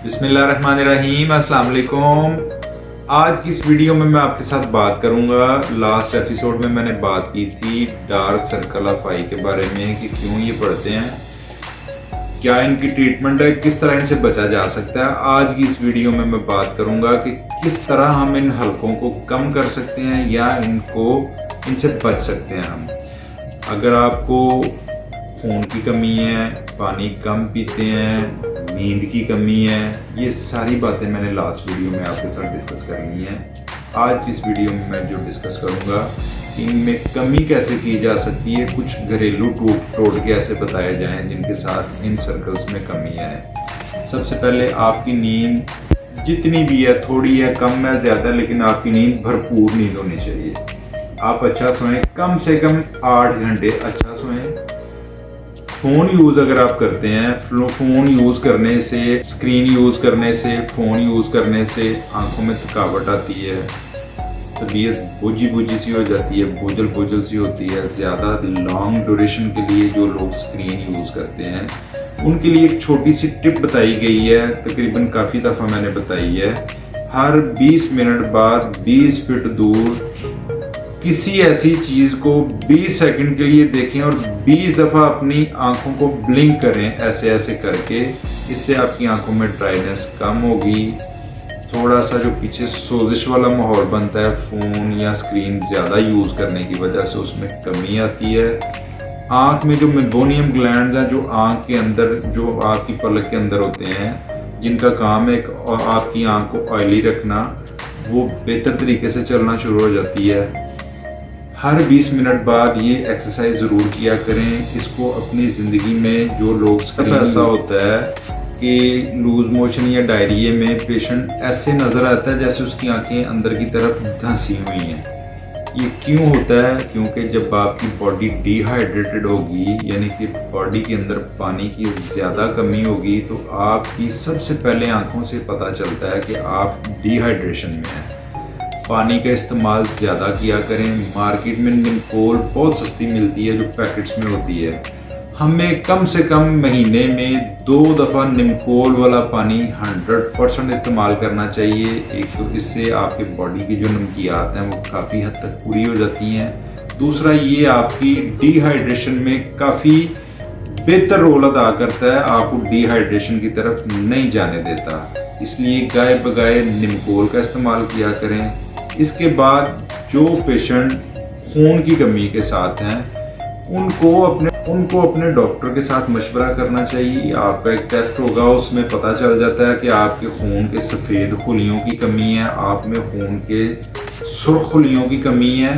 बिस्मिल्लाहिर्रहमानिर्रहीम, अस्सलाम वालेकुम। आज की इस वीडियो में मैं आपके साथ बात करूंगा। लास्ट एपिसोड में मैंने बात की थी डार्क सर्कल ऑफ आई के बारे में कि क्यों ये पड़ते हैं, क्या इनकी ट्रीटमेंट है, किस तरह इनसे बचा जा सकता है। आज की इस वीडियो में मैं बात करूंगा कि किस तरह हम इन हलकों को कम कर सकते हैं या इनसे बच सकते हैं हम। अगर आपको खून की कमी है, पानी कम पीते हैं, नींद की कमी है, ये सारी बातें मैंने लास्ट वीडियो में आपके साथ डिस्कस कर ली हैं। आज इस वीडियो में मैं जो डिस्कस करूंगा इनमें कमी कैसे की जा सकती है, कुछ घरेलू टोटके ऐसे बताए जाएं जिनके साथ इन सर्कल्स में कमी है। सबसे पहले आपकी नींद जितनी भी है, थोड़ी है, कम है, ज़्यादा, लेकिन आपकी नींद भरपूर नींद होनी चाहिए। आप अच्छा सोएं, कम से कम 8 घंटे अच्छा सोएं। फ़ोन यूज़ अगर आप करते हैं, फ़ोन यूज़ करने से, स्क्रीन यूज़ करने से, फ़ोन यूज़ करने से आंखों में थकावट आती है, तबीयत बोझी सी हो जाती है, बोझल सी होती है। ज़्यादा लॉन्ग ड्यूरेशन के लिए जो लोग स्क्रीन यूज़ करते हैं उनके लिए एक छोटी सी टिप बताई गई है, तकरीबन काफ़ी दफ़ा मैंने बताई है। हर 20 मिनट बाद 20 फीट दूर किसी ऐसी चीज को 20 सेकंड के लिए देखें और 20 दफा अपनी आंखों को ब्लिंक करें ऐसे करके। इससे आपकी आंखों में ड्राइनेस कम होगी। थोड़ा सा जो पीछे सोजिश वाला माहौल बनता है फोन या स्क्रीन ज्यादा यूज करने की वजह से, उसमें कमी आती है। आंख में जो मेबोनियम ग्लैंड्स हैं, जो आंख के अंदर, जो आपकी पलक के अंदर होते हैं, जिनका काम है आपकी आंख को ऑयली रखना, वो बेहतर तरीके से चलना शुरू हो जाती है। हर 20 मिनट बाद ये एक्सरसाइज ज़रूर किया करें। इसको अपनी ज़िंदगी में जो लोग ऐसा होता है कि लूज मोशन या डायरिया में पेशेंट ऐसे नज़र आता है जैसे उसकी आंखें अंदर की तरफ धंसी हुई हैं। ये क्यों होता है? क्योंकि जब आपकी बॉडी डिहाइड्रेटेड होगी, यानी कि बॉडी के अंदर पानी की ज़्यादा कमी होगी, तो आपकी सबसे पहले आंखों से पता चलता है कि आप डिहाइड्रेशन में हैं। पानी का इस्तेमाल ज़्यादा किया करें। मार्केट में निम्कोल बहुत सस्ती मिलती है जो पैकेट्स में होती है। हमें कम से कम महीने में 2 दफ़ा निम्कोल वाला पानी 100% इस्तेमाल करना चाहिए। एक तो इससे आपके बॉडी की जो नमकियात हैं वो काफ़ी हद तक पूरी हो जाती हैं। दूसरा, ये आपकी डिहाइड्रेशन में काफ़ी बेहतर रोल अदा करता है, आपको डिहाइड्रेशन की तरफ नहीं जाने देता। इसलिए गाय बगाए निम्कोल का इस्तेमाल किया करें। इसके बाद जो पेशेंट खून की कमी के साथ हैं उनको अपने डॉक्टर के साथ मशवरा करना चाहिए। आपका एक टेस्ट होगा, उसमें पता चल जाता है कि आपके खून के सफ़ेद खुलियों की कमी है, आप में खून के सुर्ख खुलियों की कमी है,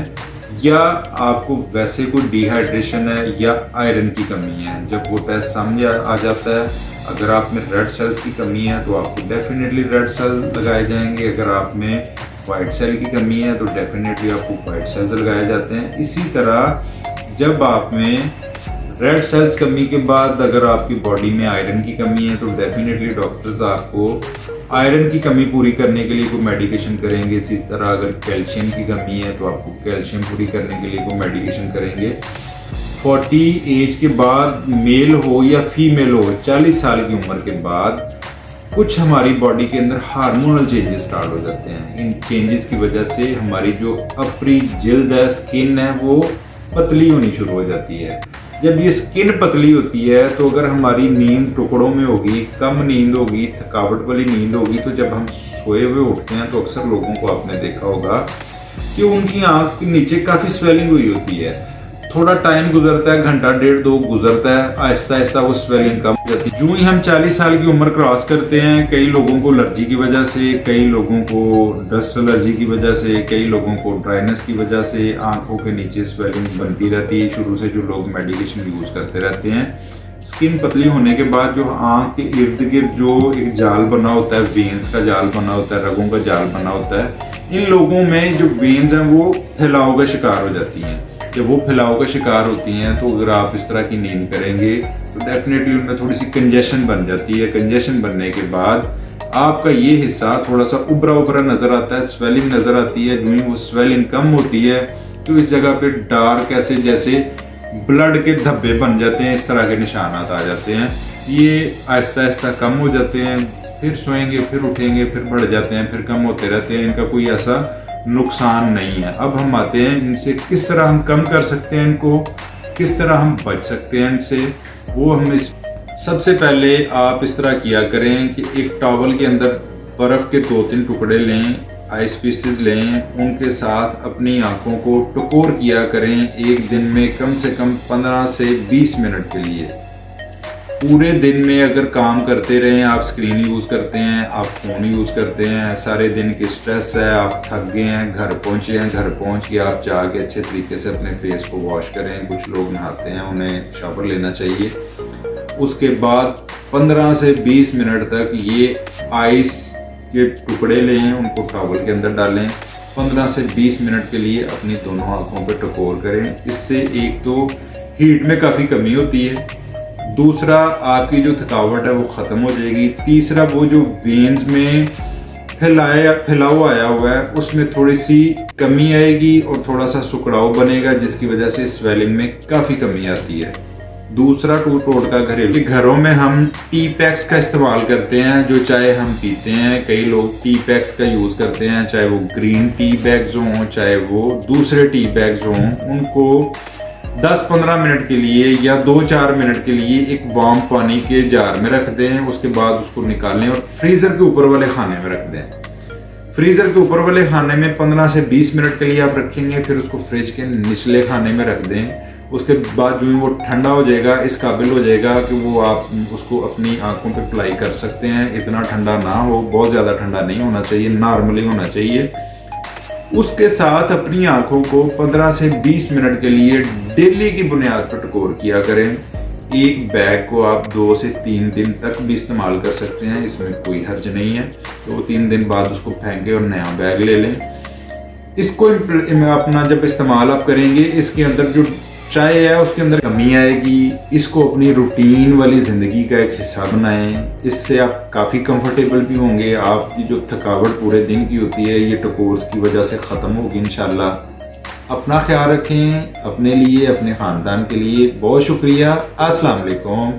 या आपको वैसे कोई डिहाइड्रेशन है या आयरन की कमी है। जब वो टेस्ट सामने आ जाता है, अगर आप में रेड सेल्स की कमी है तो आपको डेफिनेटली रेड सेल लगाए जाएंगे। अगर आप में वाइट सेल की कमी है तो डेफिनेटली आपको वाइट सेल्स लगाए जाते हैं। इसी तरह जब आप में रेड सेल्स कमी के बाद अगर आपकी बॉडी में आयरन की कमी है तो डेफिनेटली डॉक्टर्स आपको आयरन की कमी पूरी करने के लिए कोई मेडिकेशन करेंगे। इसी तरह अगर कैल्शियम की कमी है तो आपको कैल्शियम पूरी करने के लिए कोई मेडिकेशन करेंगे। 40 एज के बाद, मेल हो या फीमेल हो, 40 साल की उम्र के बाद कुछ हमारी बॉडी के अंदर हार्मोनल चेंजेस स्टार्ट हो जाते हैं। इन चेंजेस की वजह से हमारी जो अपनी जिल्द है, स्किन है, वो पतली होनी शुरू हो जाती है। जब ये स्किन पतली होती है तो अगर हमारी नींद टुकड़ों में होगी, कम नींद होगी, थकावट वाली नींद होगी, तो जब हम सोए हुए उठते हैं तो अक्सर लोगों को आपने देखा होगा कि उनकी आँख के नीचे काफ़ी स्वेलिंग हुई होती है। थोड़ा टाइम गुजरता है, घंटा 1.5-2 गुजरता है, आहिस्ता वो स्वेलिंग कम हो जाती है। जो ही हम 40 साल की उम्र क्रॉस करते हैं, कई लोगों को एलर्जी की वजह से, कई लोगों को डस्ट एलर्जी की वजह से, कई लोगों को ड्राइनेस की वजह से आंखों के नीचे स्वेलिंग बनती रहती है। शुरू से जो लोग मेडिकेशन यूज करते रहते हैं, स्किन पतली होने के बाद जो आंख के इर्द गिर्द जो एक जाल बना होता है, वेन्स का जाल बना होता है, रगों का जाल बना होता है, इन लोगों में जो वेन्स हैं वो फैलाव का शिकार हो जाती हैं। जब वो फैलाव का शिकार होती हैं तो अगर आप इस तरह की नींद करेंगे तो डेफिनेटली उनमें थोड़ी सी कंजेशन बन जाती है। कंजेशन बनने के बाद आपका ये हिस्सा थोड़ा सा उभरा नजर आता है, स्वेलिंग नजर आती है। जो ही वो स्वेलिंग कम होती है तो इस जगह पे डार्क ऐसे जैसे ब्लड के धब्बे बन जाते हैं, इस तरह के निशानात आ जाते हैं। ये आहिस्ता आहिस्ता कम हो जाते हैं। फिर सोएंगे, फिर उठेंगे, फिर बढ़ जाते हैं, फिर कम होते रहते हैं। इनका कोई ऐसा नुकसान नहीं है। अब हम आते हैं इनसे किस तरह हम कम कर सकते हैं, इनको किस तरह हम बच सकते हैं इनसे, वो हम इस सबसे पहले आप इस तरह किया करें कि एक टॉवल के अंदर बर्फ़ के 2-3 टुकड़े लें, आइस पीसेस लें, उनके साथ अपनी आंखों को टकोर किया करें एक दिन में कम से कम 15 से 20 मिनट के लिए। पूरे दिन में अगर काम करते रहें, आप स्क्रीन यूज़ करते हैं, आप फ़ोन यूज़ करते हैं, सारे दिन की स्ट्रेस है, आप थक गए हैं, घर पहुँचे हैं, घर पहुँच के आप जाके अच्छे तरीके से अपने फेस को वॉश करें। कुछ लोग नहाते हैं, उन्हें शावर लेना चाहिए। उसके बाद 15 से 20 मिनट तक ये आइस के टुकड़े लें, उनको टॉवल के अंदर डालें, 15 से 20 मिनट के लिए अपनी दोनों आँखों पर टकोर करें। इससे एक तो हीट में काफ़ी कमी होती है, दूसरा आपकी जो थकावट है वो ख़त्म हो जाएगी, तीसरा वो जो वेन्स में फैलाव आया हुआ है उसमें थोड़ी सी कमी आएगी और थोड़ा सा सुकड़ाव बनेगा, जिसकी वजह से स्वेलिंग में काफ़ी कमी आती है। दूसरा टोटका घरेलू, घरों में हम टी पैक्स का इस्तेमाल करते हैं, जो चाय हम पीते हैं, कई लोग टी पैक्स का यूज़ करते हैं, चाहे वो ग्रीन टी बैग्स हों, चाहे वो दूसरे टी बैग्स हों, उनको 10-15 मिनट के लिए या 2-4 मिनट के लिए एक वार्म पानी के जार में रख दें। उसके बाद उसको निकालें और फ्रीज़र के ऊपर वाले खाने में रख दें। फ्रीज़र के ऊपर वाले खाने में 15 से 20 मिनट के लिए आप रखेंगे, फिर उसको फ्रिज के निचले खाने में रख दें। उसके बाद जो वो ठंडा हो जाएगा, इस काबिल हो जाएगा कि वो आप उसको अपनी आंखों पे अप्लाई कर सकते हैं। इतना ठंडा ना हो, बहुत ज़्यादा ठंडा नहीं होना चाहिए, नॉर्मली होना चाहिए। उसके साथ अपनी आंखों को 15 से 20 मिनट के लिए डेली की बुनियाद पर टकोर किया करें। एक बैग को आप 2 से 3 दिन तक भी इस्तेमाल कर सकते हैं, इसमें कोई हर्ज नहीं है। 2-3 दिन बाद उसको फेंकें और नया बैग ले लें। इसको अपना जब इस्तेमाल आप करेंगे, इसके अंदर जो चाय है उसके अंदर कमी आएगी। इसको अपनी रूटीन वाली ज़िंदगी का एक हिस्सा बनाएं, इससे आप काफ़ी कंफर्टेबल भी होंगे। आपकी जो थकावट पूरे दिन की होती है ये टकोर्स की वजह से ख़त्म होगी इंशाल्लाह। अपना ख्याल रखें, अपने लिए, अपने ख़ानदान के लिए बहुत शुक्रिया। अस्सलाम वालेकुम।